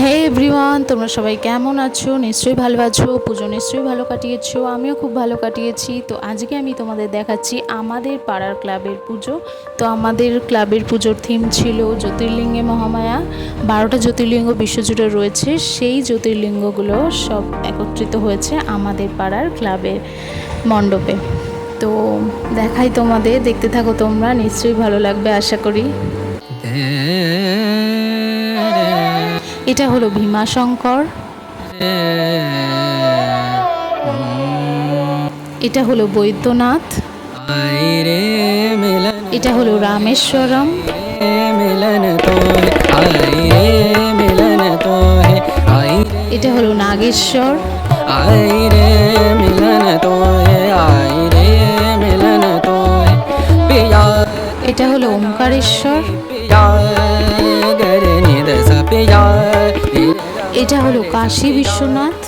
হে everyone, তোমরা সবাই কেমন আছো? নিশ্চয়ই ভালো আছো। পুজো নিশ্চয়ই ভালো কাটিয়েছো, আমিও খুব ভালো কাটিয়েছি। তো আজকে আমি তোমাদের দেখাচ্ছি আমাদের পাড়ার ক্লাবের পুজো। তো আমাদের ক্লাবের পুজোর থিম ছিল জ্যোতির্লিঙ্গে মহামায়া। 12টা জ্যোতির্লিঙ্গ বিশ্বজুড়ে রয়েছে, সেই জ্যোতির্লিঙ্গগুলো সব একত্রিত হয়েছে আমাদের পাড়ার ক্লাবের মণ্ডপে। তো দেখাই তোমাদের, দেখতে থাকো তোমরা, নিশ্চয়ই ভালো লাগবে আশা করি। এটা হলো ভীমাশঙ্কর, এটা হলো বৈদ্যনাথ, এটা হলো রামেশ্বরম, এটা হলো নাগেশ্বর, এটা হলো ওমকারেশ্বর, এটা হলো কাশী বিশ্বনাথ,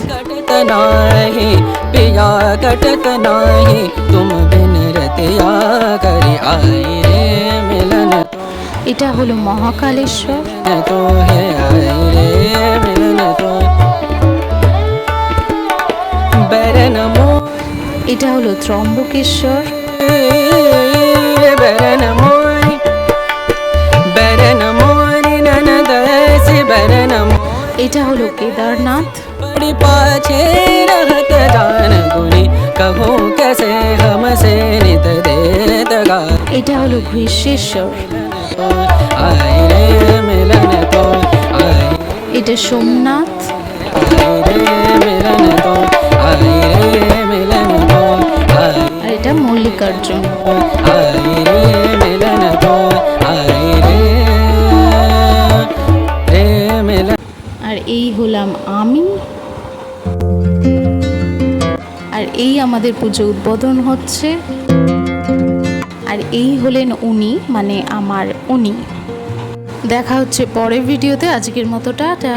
এটা হলো মহাকালেশ্বর, এটা হলো ত্রম্বকেশ্বর, এটা হলো কেদারনাথ, এটা হলো ঘৃষ্ণেশ্বর, এটা সোমনাথ, আর এটা মল্লিকার্জুন। আর এই হলাম আমি, আর এই আমাদের পুজো উদ্বোধন হচ্ছে। আর এই হলেন উনি, মানে আমার উনি। দেখা হচ্ছে পরের ভিডিওতে। আজকের মতো টাটা।